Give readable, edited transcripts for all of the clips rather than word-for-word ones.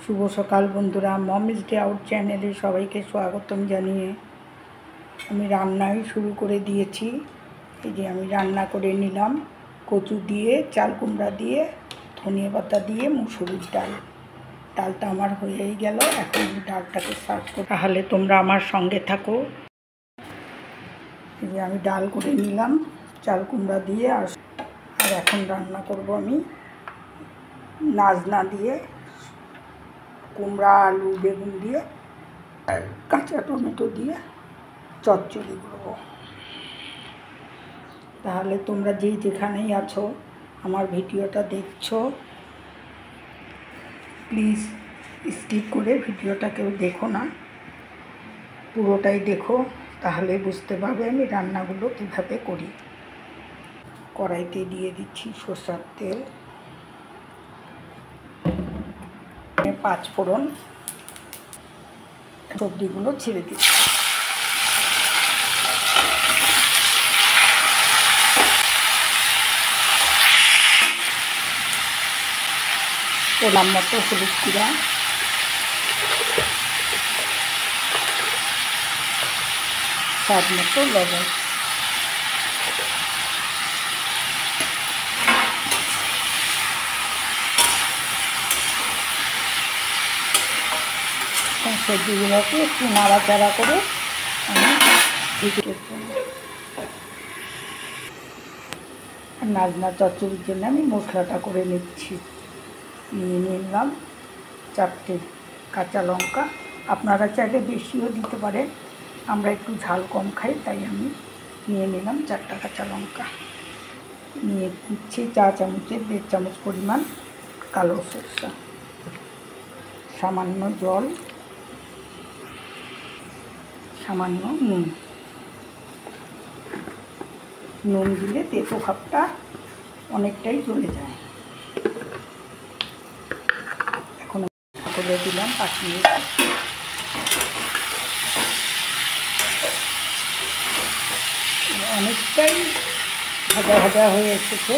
শুভ সকাল বন্ধুরা, মমিস day out চ্যানেলে সবাইকে স্বাগতম জানিয়ে আমি রান্নাই শুরু করে দিয়েছি। এই যে আমি রান্না করে নিলাম কচু দিয়ে, চাল কুমড়া দিয়ে, ধনিয়া পাতা দিয়ে মুসুরির ডাল। ডালটা আমার হয়েই গেল, এখন ডালটাকে সার্ভ করব। তাহলে তোমরা আমার সঙ্গে থাকো। এই যে আমি ডাল করে নিলাম চাল কুমড়া দিয়ে, আর এখন রান্না করব আমি নাজনা দিয়ে, কুমড়া আলু বেগুন দিয়ে আর কাঁচা টমেটো দিয়ে চচ্চড়ি করব। তাহলে তোমরা যেখানেই আছো আমার ভিডিওটা দেখছো, প্লিজ স্কিপ করে ভিডিওটা কেউ দেখো না, পুরোটাই দেখো, তাহলে বুঝতে পারবে আমি রান্নাগুলো কীভাবে করি। কড়াইতে দিয়ে দিচ্ছি সরষের তেল, 5 ফোড়ন, সবজিগুলো ছেড়ে দিচ্ছি। পোলাম মতো হলুদ গুঁড়া, স্বাদ মতো লবণ, সবজিগুলোকে একটু নাড়াচাড়া করে আমি নাজনা চচ্চড়ির জন্য আমি মশলাটা করে নিচ্ছি। নিয়ে নিলাম 4টে কাঁচা লঙ্কা, আপনারা চাইলে বেশিও দিতে পারেন, আমরা একটু ঝাল কম খাই তাই আমি নিয়ে নিলাম 4টা কাঁচা লঙ্কা। নিয়ে দিচ্ছি 4 চামচের 1.5 চামচ পরিমাণ কালো সরষা, সামান্য জল, সামান্য নুন। নুন দিলে তেতো ভাবটা অনেকটাই চলে যায়। এখন করে দিলাম 5 মিনিট। অনেকটাই ভাজা ভাজা হয়ে এসেছে।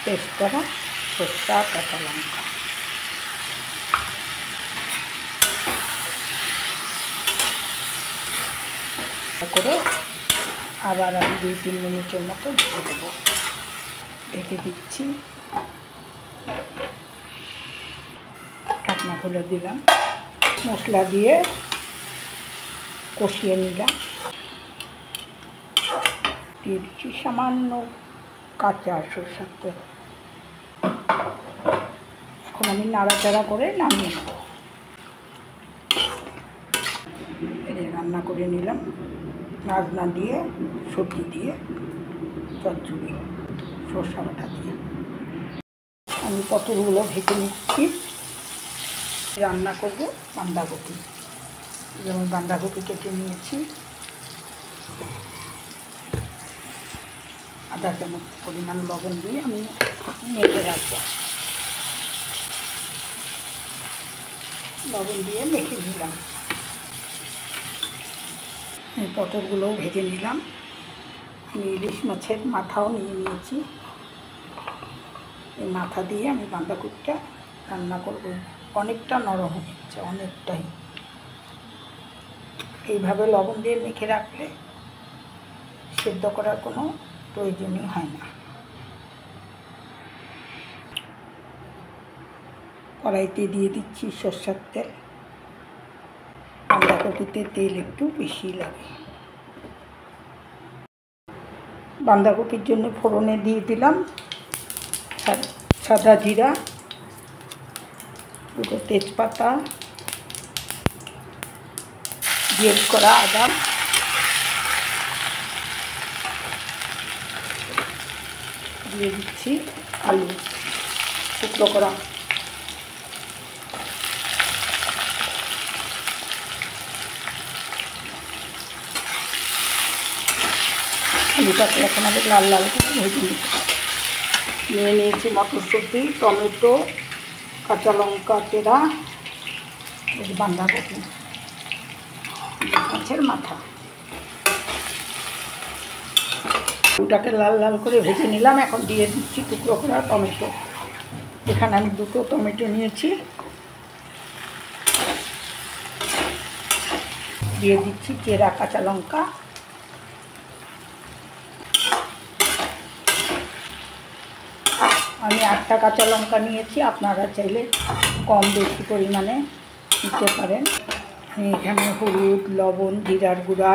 পেস্ট করা সরষা কাঁচা লঙ্কা করে আবার আমি 2-3 মিনিটের মতো ঢেকে দেবো। ঢেকে দিচ্ছি, ঢাকনা খুলে দিলাম, মশলা দিয়ে কষিয়ে নিলাম। দিয়ে দিচ্ছি সামান্য কাঁচা সরষের তেল। এখন আমি নাড়াচাড়া করে নামিয়ে নেব। রান্না করে নিলাম নাজনা দিয়ে, সবজি দিয়ে, চচ্চড়ি সরষা বাটা দিয়ে। আমি পটলগুলো ভেজে নিচ্ছি। রান্না করব বাঁধাকপি। যেমন বাঁধাকপি কেটে নিয়েছি, আধা চামচ পরিমাণ লবণ দিয়ে আমি মেখে রাখবো। লবণ দিয়ে মেখে নিলাম। এই পটলগুলোও ভেজে নিলাম। আমি ইলিশ মাছের মাথাও নিয়ে নিয়েছি। এই মাথা দিয়ে আমি বাঁধাকপিটা রান্না করব। অনেকটা নরম হচ্ছে, অনেকটাই। এইভাবে লবণ দিয়ে মেখে রাখলে সেদ্ধ করার কোনো প্রয়োজনই হয় না। কড়াইতে দিয়ে দিচ্ছি সরষের তেল। বাঁধাকপিতে তেল একটু বেশি লাগে। বাঁধাকপির জন্য ফোড়নে দিয়ে দিলাম সাদা জিরা, 2টো তেজপাতা, গ্রেট করা আদা, দিয়ে দিচ্ছি আলু টুকরো করা। আলুটাকে এখন আমি লাল লাল করে ভেজে নিচ্ছি। নিয়ে নিয়েছি মটরশুঁটি, টমেটো, কাঁচা লঙ্কা চেরা, বাঁধাকপি, মাছের মাথা। ওটাকে লাল লাল করে ভেজে নিলাম। এখন দিয়ে দিচ্ছি টুকরো করা টমেটো। এখানে আমি 2টো টমেটো নিয়েছি, দিয়ে দিচ্ছি চেরা কাঁচা লঙ্কা, আমি 8টা কাঁচা লঙ্কা নিয়েছি, আপনারা চাইলে কম বেশি পরিমাণে দিতে পারেন। আমি এখানে হলুদ, লবণ, জিরার গুঁড়া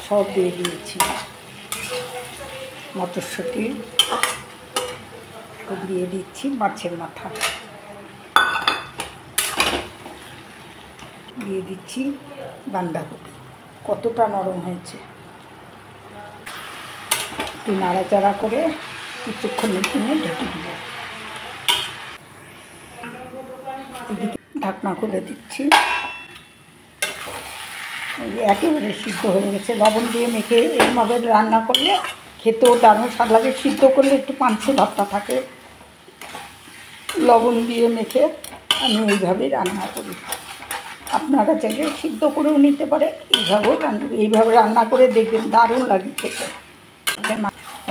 সব দিয়ে দিয়েছি, মটরশুঁটি দিয়ে দিচ্ছি, মাছের মাথা দিয়ে দিচ্ছি, বাঁধাকপি কতটা নরম হয়েছে। একটু নাড়াচাড়া করে কিছুক্ষণের জন্য ঢেকে দিব। এদিকে ঢাকনা খুলে দিচ্ছি, একেবারে সিদ্ধ হয়ে গেছে। লবণ দিয়ে মেখে এইভাবে রান্না করলে খেতেও দারুণ স্বাদ লাগে। সিদ্ধ করলে একটু পাঞ্চে ভাবটা থাকে, লবণ দিয়ে মেখে আমি এইভাবেই রান্না করি। আপনারা চাইলে সিদ্ধ করেও নিতে পারে, এইভাবে রান্না করে দেখবেন দারুণ লাগে খেতে।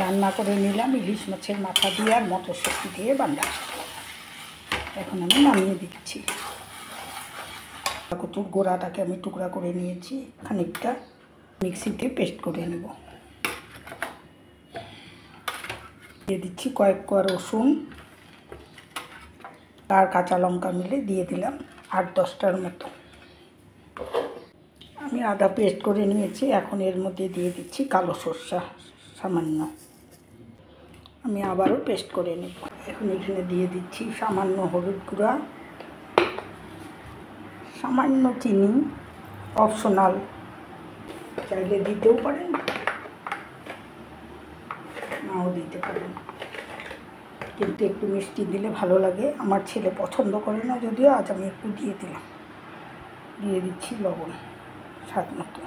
রান্না করে নিলাম ইলিশ মাছের মাথা দিয়ে আর মটরশুঁটি দিয়ে বাঁধা। এখন আমি নামিয়ে দিচ্ছি। কচুর গোড়াটাকে আমি টুকরা করে নিয়েছি, খানিকটা মিক্সিতে পেস্ট করে নেব। দিয়ে দিচ্ছি কয়েক কোয়া রসুন আর কাঁচা লঙ্কা মিলে দিয়ে দিলাম 8-10টার মতো। আমি আদা পেস্ট করে নিয়েছি। এখন এর মধ্যে দিয়ে দিচ্ছি কালো সরষা সামান্য, আমি আবারও পেস্ট করে নেব। এখন এখানে দিয়ে দিচ্ছি সামান্য হলুদ গুঁড়া, সামান্য চিনি, অপশনাল, চাইলে দিতেও পারেন নাও দিতে পারেন, কিন্তু একটু মিষ্টি দিলে ভালো লাগে। আমার ছেলে পছন্দ করে না যদিও, আজ আমি একটু দিয়ে দিলাম। দিয়ে দিচ্ছি লবণ স্বাদ মতো।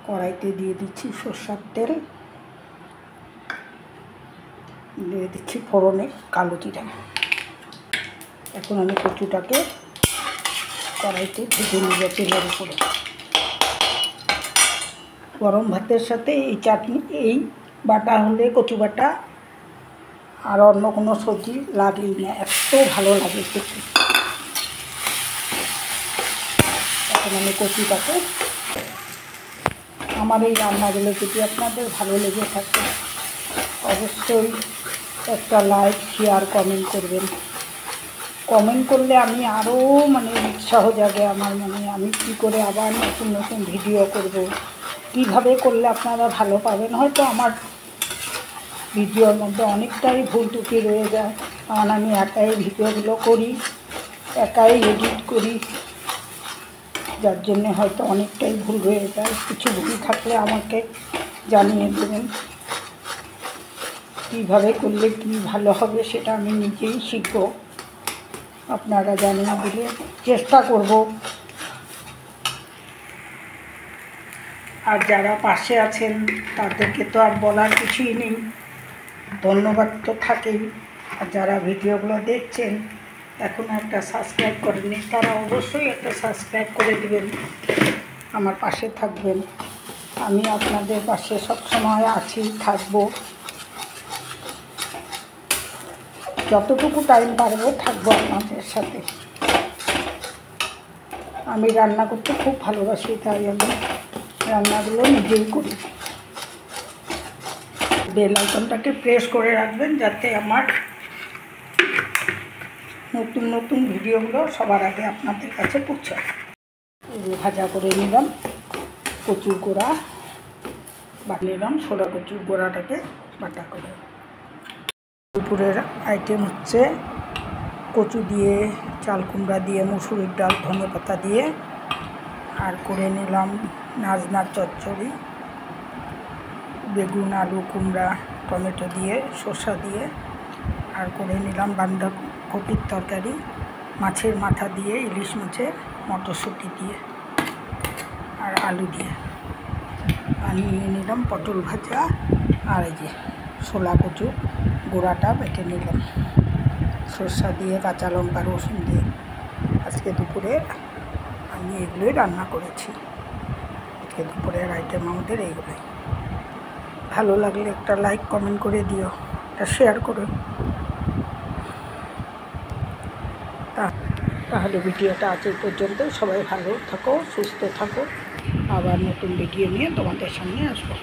কড়াইতে দিয়ে দিচ্ছি সরষের তেল, দিয়ে দিচ্ছি ফোড়নে কালো জিরা। এখন আমি কচুটাকে কড়াইতে ভেজে নিয়ে তেলের উপরে। গরম ভাতের সাথে এই চাটনি, এই বাটা হলে কচু বাটা আর অন্য কোনো সবজি লাগেই না, এত ভালো লাগে খেতে। এখন আমি কচুটাকে, আমার এই রান্নাগুলো যদি আপনাদের ভালো লেগে থাকে অবশ্যই একটা লাইক, শেয়ার, কমেন্ট করবেন। কমেন্ট করলে আমি আরও উৎসাহ জাগে আমার মনে, আমি কী করে আবার নতুন নতুন ভিডিও করব, কীভাবে করলে আপনারা ভালো পাবেন। হয়তো আমার ভিডিওর মধ্যে অনেকটাই ভুল ত্রুটি রয়ে যায়, কারণ আমি একাই ভিডিওগুলো করি, একাই এডিট করি, যার জন্যে হয়তো অনেকটাই ভুল হয়ে যায়। কিছু ভুল থাকলে আমাকে জানিয়ে দেবেন। কীভাবে করলে কী ভালো হবে সেটা আমি নিজেই শিখব, আপনারা জানিয়ে দিলে চেষ্টা করব। আর যারা পাশে আছেন তাদেরকে তো আর বলার কিছুই নেই, ধন্যবাদ তো থাকেই। আর যারা ভিডিওগুলো দেখছেন এখনও একটা সাবস্ক্রাইব করেননি, তারা অবশ্যই একটা সাবস্ক্রাইব করে দেবেন, আমার পাশে থাকবেন। আমি আপনাদের পাশে সবসময় আছি, থাকব, যতটুকু টাইম পারবো থাকবো আপনাদের সাথে। আমি রান্না করতে খুব ভালোবাসি, তাই আমি রান্নাগুলো নিজেই করি। বেল আইকনটাকে প্রেস করে রাখবেন যাতে আমার নতুন নতুন ভিডিওগুলো সবার আগে আপনাদের কাছে পৌঁছায়। ভাজা করে নিলাম কচুর গোড়া, নিলাম ছোলা কচুর গোড়াটাকে বাটা করে। দুপুরের আইটেম হচ্ছে কচু দিয়ে, চাল কুমড়া দিয়ে, মুসুরির ডাল, ধনেপাতা দিয়ে, আর করে নিলাম নাজনার চচ্চড়ি, বেগুন, আলু, কুমড়া, টমেটো দিয়ে, শসা দিয়ে, আর করে নিলাম বাঁধাকপির তরকারি, মাছের মাথা দিয়ে, ইলিশ মাছের, মটরশুঁটি দিয়ে আর আলু দিয়ে। আর নিয়ে নিলাম পটল ভাজা, আর এই যে ছোলা কচু গোড়াটা বেটে নিলাম সরষা দিয়ে, কাঁচা লঙ্কা, রসুন দিয়ে। আজকে দুপুরে আমি এগুলোই রান্না করেছি। আজকে দুপুরের আইটেম আমাদের এইগুলোই। ভালো লাগলে একটা লাইক কমেন্ট করে দিও, একটা শেয়ার করো। তাহলে ভিডিওটা আজ এই পর্যন্ত। সবাই ভালো থাকো, সুস্থ থাকো। আবার নতুন ভিডিও নিয়ে তোমাদের সামনে আসবো।